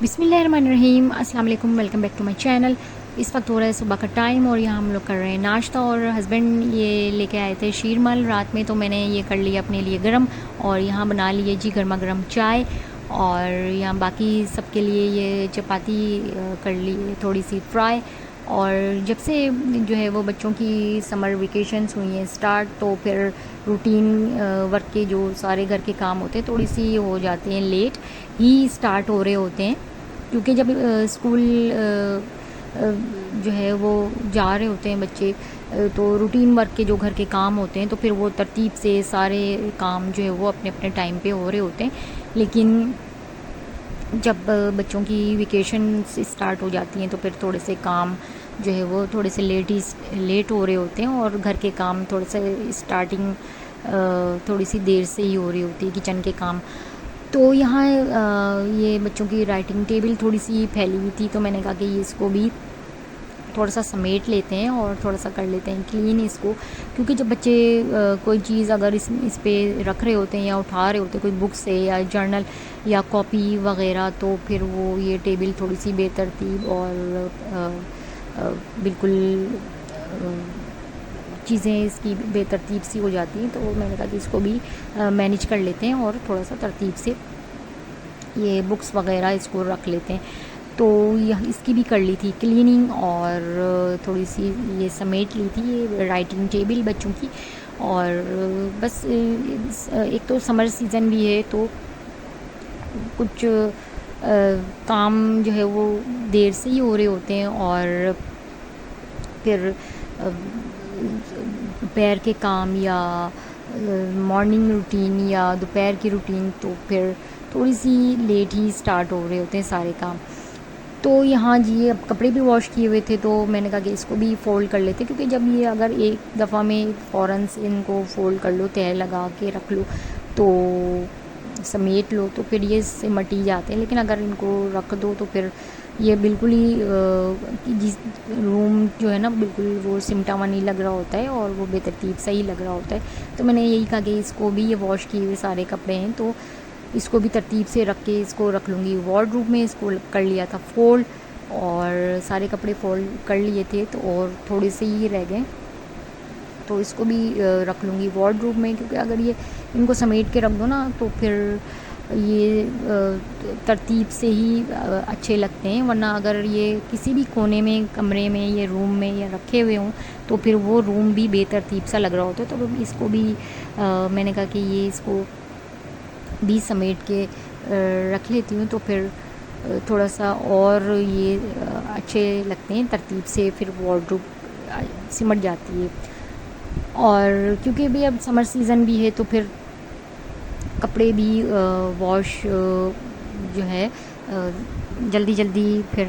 बिस्मिल्लाहिर्रहमानिर्रहीम, अस्सलाम वालेकुम, welcome back to my channel. इस वक्त हो रहा है सुबह का टाइम और यहाँ हम लोग कर रहे हैं नाश्ता। और हस्बैंड ये लेके आए थे शीरमल रात में, तो मैंने ये कर लिया अपने लिए गरम। और यहाँ बना लिए जी गर्मा गर्म चाय। और यहाँ बाकी सबके लिए ये चपाती कर ली थोड़ी सी फ्राई। और जब से जो है वो बच्चों की समर वेकेशंस हुई हैं स्टार्ट, तो फिर रूटीन वर्क के जो सारे घर के काम होते हैं थोड़ी सी हो जाते हैं, लेट ही स्टार्ट हो रहे होते हैं। क्योंकि जब स्कूल जो है वो जा रहे होते हैं बच्चे, तो रूटीन वर्क के जो घर के काम होते हैं तो फिर वो तरतीब से सारे काम जो है वो अपने अपने टाइम पे हो रहे होते हैं। लेकिन जब बच्चों की वेकेशन स्टार्ट हो जाती हैं तो फिर थोड़े से काम जो है वो थोड़े से लेट हो रहे होते हैं। और घर के काम थोड़े से स्टार्टिंग थोड़ी सी देर से ही हो रही होती है, किचन के काम। तो यहाँ ये बच्चों की राइटिंग टेबल थोड़ी सी फैली हुई थी, तो मैंने कहा कि ये इसको भी थोड़ा सा समेट लेते हैं और थोड़ा सा कर लेते हैं क्लीन इसको। क्योंकि जब बच्चे कोई चीज़ अगर इस पे रख रहे होते हैं या उठा रहे होते हैं, कोई बुक से या जर्नल या कॉपी वगैरह, तो फिर वो ये टेबल थोड़ी सी बेतरतीब और बिल्कुल चीज़ें इसकी बेतरतीब सी हो जाती हैं। तो मैंने कहा कि इसको भी मैनेज कर लेते हैं और थोड़ा सा तरतीब से ये बुक्स वगैरह इसको रख लेते हैं। तो यह इसकी भी कर ली थी क्लीनिंग और थोड़ी सी ये समेट ली थी ये राइटिंग टेबल बच्चों की। और बस एक तो समर सीज़न भी है, तो कुछ काम जो है वो देर से ही हो रहे होते हैं। और फिर दोपहर के काम या मॉर्निंग रूटीन या दोपहर की रूटीन, तो फिर थोड़ी सी लेट ही स्टार्ट हो रहे होते हैं सारे काम। तो यहाँ जी अब कपड़े भी वॉश किए हुए थे, तो मैंने कहा कि इसको भी फ़ोल्ड कर लेते, क्योंकि जब ये अगर एक दफ़ा में फ़ौरन से इनको फ़ोल्ड कर लो, तह लगा के रख लो, तो समेट लो, तो फिर ये सिमट ही जाते हैं। लेकिन अगर इनको रख दो तो फिर ये बिल्कुल ही जिस रूम जो है ना बिल्कुल वो सिमटा हुआ नहीं लग रहा होता है और वो बेतरतीब सही लग रहा होता है। तो मैंने यही कहा कि इसको भी, ये वॉश किए हुए सारे कपड़े हैं तो इसको भी तरतीब से रख के इसको रख लूँगी वार्डरोब में। इसको कर लिया था फ़ोल्ड और सारे कपड़े फ़ोल्ड कर लिए थे, तो और थोड़े से ही रह गए, तो इसको भी रख लूँगी वार्डरोब में। क्योंकि अगर ये इनको समेट के रख दो ना तो फिर ये तरतीब से ही अच्छे लगते हैं। वरना अगर ये किसी भी कोने में, कमरे में, ये रूम में या रखे हुए हों, तो फिर वो रूम भी बेतरतीब सा लग रहा होता है। तो इसको भी मैंने कहा कि ये इसको भी समेट के रख लेती हूँ, तो फिर थोड़ा सा और ये अच्छे लगते हैं तरतीब से, फिर वार्डरोब सिमट जाती है। और क्योंकि भी अब समर सीज़न भी है, तो फिर कपड़े भी वॉश जो है जल्दी जल्दी फिर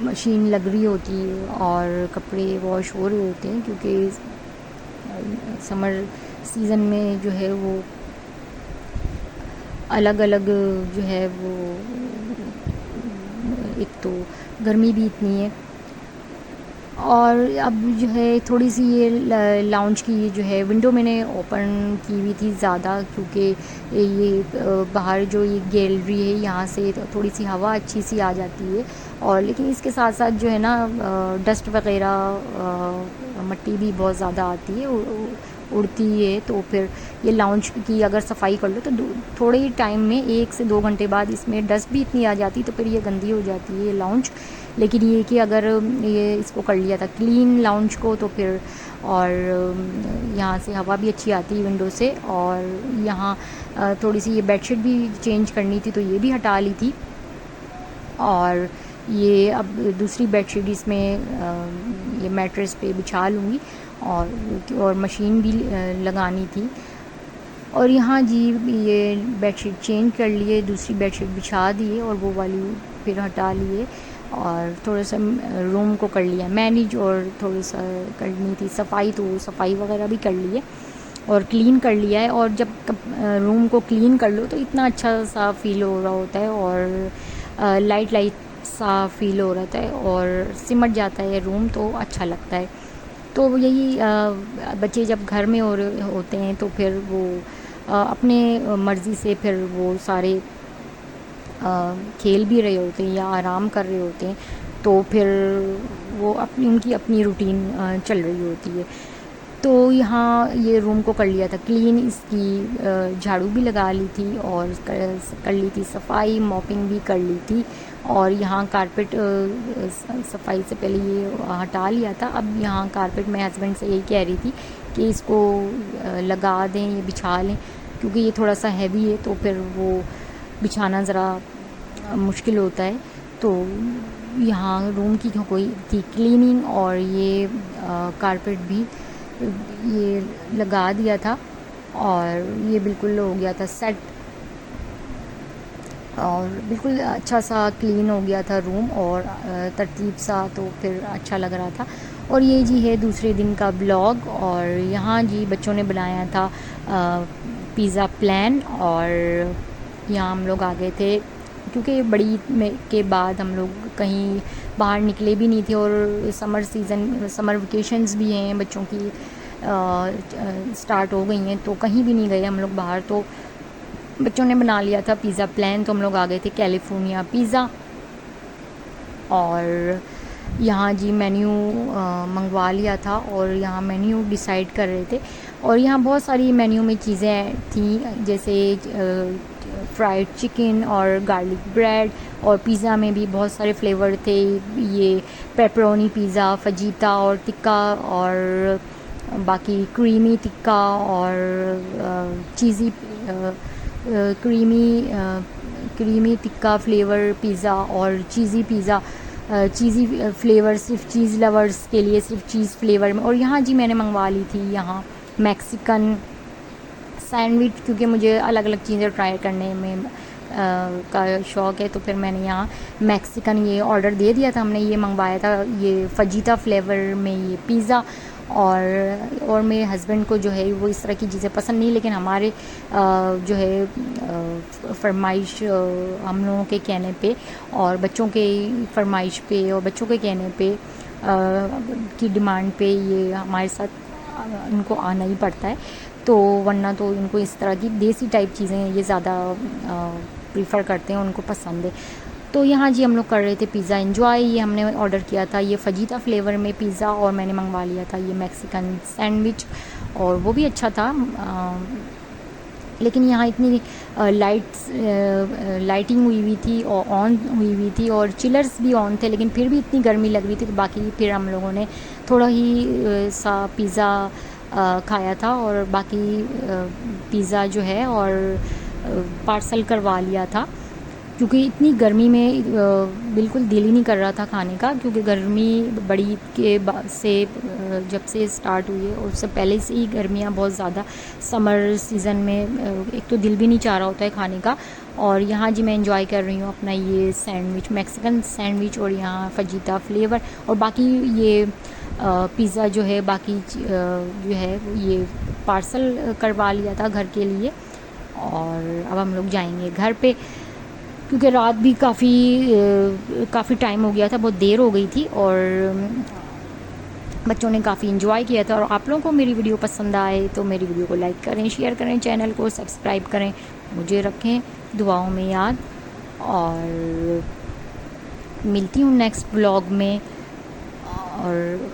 मशीन लग रही होती है और कपड़े वॉश हो रहे होते हैं। क्योंकि समर सीज़न में जो है वो अलग अलग जो है वो, एक तो गर्मी भी इतनी है, और अब जो है थोड़ी सी ये लाउंज की जो है विंडो मैंने ओपन की हुई थी ज़्यादा, क्योंकि ये बाहर जो ये गैलरी है यहाँ से तो थोड़ी सी हवा अच्छी सी आ जाती है। और लेकिन इसके साथ साथ जो है ना डस्ट वगैरह मिट्टी भी बहुत ज़्यादा आती है, उड़ती है। तो फिर ये लाउंज की अगर सफाई कर लो तो थोड़े ही टाइम में 1 से 2 घंटे बाद इसमें डस्ट भी इतनी आ जाती, तो फिर ये गंदी हो जाती है ये लाउंज। लेकिन ये कि अगर ये इसको कर लिया था क्लीन लाउंज को, तो फिर और यहाँ से हवा भी अच्छी आती है विंडो से। और यहाँ थोड़ी सी ये बेडशीट भी चेंज करनी थी, तो ये भी हटा ली थी। और ये अब दूसरी बेडशीट इसमें ये मैट्रेस पे बिछा लूँगी। और मशीन भी लगानी थी। और यहाँ जी ये बेडशीट चेंज कर लिए, दूसरी बेडशीट बिछा दी और वो वाली फिर हटा लिए। और थोड़ा सा रूम को कर लिया मैनेज, और थोड़ा सा करनी थी सफाई, तो सफाई वगैरह भी कर लिए और क्लीन कर लिया है। और जब रूम को क्लीन कर लो तो इतना अच्छा सा फील हो रहा होता है, और लाइट लाइट सा फील हो रहा है और सिमट जाता है रूम, तो अच्छा लगता है। तो यही बच्चे जब घर में हो रहे होते हैं तो फिर वो अपने मर्ज़ी से फिर वो सारे खेल भी रहे होते हैं या आराम कर रहे होते हैं, तो फिर वो उनकी अपनी रूटीन चल रही होती है। तो यहाँ ये रूम को कर लिया था क्लीन, इसकी झाड़ू भी लगा ली थी और कर ली थी सफाई, मॉपिंग भी कर ली थी। और यहाँ कारपेट सफाई से पहले ये हटा लिया था। अब यहाँ कारपेट मैं हस्बैंड से यही कह रही थी कि इसको लगा दें, ये बिछा लें, क्योंकि ये थोड़ा सा हैवी है तो फिर वो बिछाना ज़रा मुश्किल होता है। तो यहाँ रूम की कोई थी क्लीनिंग और ये कारपेट भी ये लगा दिया था और ये बिल्कुल हो गया था सेट और बिल्कुल अच्छा सा क्लीन हो गया था रूम और तरतीब सा, तो फिर अच्छा लग रहा था। और ये जी है दूसरे दिन का ब्लॉग। और यहाँ जी बच्चों ने बनाया था पिज़्ज़ा प्लान और यहाँ हम लोग आ गए थे क्योंकि बड़ी में के बाद हम लोग कहीं बाहर निकले भी नहीं थे और समर वेकेशंस भी हैं बच्चों की स्टार्ट हो गई हैं, तो कहीं भी नहीं गए हम लोग बाहर। तो बच्चों ने बना लिया था पिज़्ज़ा प्लान, तो हम लोग आ गए थे कैलिफोर्निया पिज़्ज़ा। और यहाँ जी मेन्यू मंगवा लिया था और यहाँ मेन्यू डिसाइड कर रहे थे। और यहाँ बहुत सारी मेन्यू में चीज़ें थी, जैसे फ्राइड चिकन और गार्लिक ब्रेड, और पिज़्ज़ा में भी बहुत सारे फ्लेवर थे, ये पेपरोनी पिज़्ज़ा, फजीता और टिक्का, और बाकी क्रीमी टिक्का और चीज़ी क्रीमी टिक्का फ्लेवर पिज़्ज़ा और चीज़ी पिज़्ज़ा, चीज़ी फ्लेवर सिर्फ चीज़ लवर्स के लिए सिर्फ चीज़ फ्लेवर में। और यहाँ जी मैंने मंगवा ली थी यहाँ मैक्सिकन सैंडविच, क्योंकि मुझे अलग अलग चीज़ें ट्राई करने में का शौक़ है, तो फिर मैंने यहाँ मैक्सिकन ये ऑर्डर दे दिया था। हमने ये मंगवाया था ये फजीता फ्लेवर में ये पिज़्ज़ा। और मेरे हस्बैंड को जो है वो इस तरह की चीज़ें पसंद नहीं, लेकिन हमारे जो है फरमाइश हम लोगों के कहने पे और बच्चों के फरमाइश पे और बच्चों के कहने पे की डिमांड पे ये हमारे साथ इनको आना ही पड़ता है। तो वरना तो इनको इस तरह की देसी टाइप चीज़ें ये ज़्यादा प्रीफर करते हैं, उनको पसंद है। तो यहाँ जी हम लोग कर रहे थे पिज़्ज़ा एंजॉय। ये हमने ऑर्डर किया था ये फजीता फ्लेवर में पिज़्ज़ा और मैंने मंगवा लिया था ये मैक्सिकन सैंडविच, और वो भी अच्छा था। लेकिन यहाँ इतनी लाइटिंग हुई थी और ऑन हुई थी और चिलर्स भी ऑन थे, लेकिन फिर भी इतनी गर्मी लग रही थी। तो बाकी फिर हम लोगों ने थोड़ा ही सा पिज़्ज़ा खाया था और बाकी पिज़्ज़ा जो है और पार्सल करवा लिया था, क्योंकि इतनी गर्मी में बिल्कुल दिल ही नहीं कर रहा था खाने का, क्योंकि गर्मी बड़ी के से जब से स्टार्ट हुई है और उससे पहले से ही गर्मियाँ बहुत ज़्यादा समर सीज़न में एक तो दिल भी नहीं चाह रहा होता है खाने का। और यहाँ जी मैं एंजॉय कर रही हूँ अपना ये सैंडविच, मैक्सिकन सैंडविच, और यहाँ फजीता फ्लेवर और बाकी ये पिज़्ज़ा जो है बाकी जो है ये पार्सल करवा लिया था घर के लिए। और अब हम लोग जाएंगे घर पे, क्योंकि रात भी काफ़ी टाइम हो गया था, बहुत देर हो गई थी और बच्चों ने काफ़ी इन्जॉय किया था। और आप लोगों को मेरी वीडियो पसंद आए तो मेरी वीडियो को लाइक करें, शेयर करें, चैनल को सब्सक्राइब करें, मुझे रखें दुआओं में याद। और मिलती हूँ नेक्स्ट ब्लॉग में। और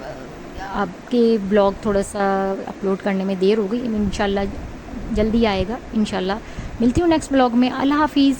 आपके ब्लॉग थोड़ा सा अपलोड करने में देर हो गई, इंशाल्लाह जल्दी आएगा इंशाल्लाह। मिलती हूँ नेक्स्ट ब्लॉग में। अल्लाह हाफिज़।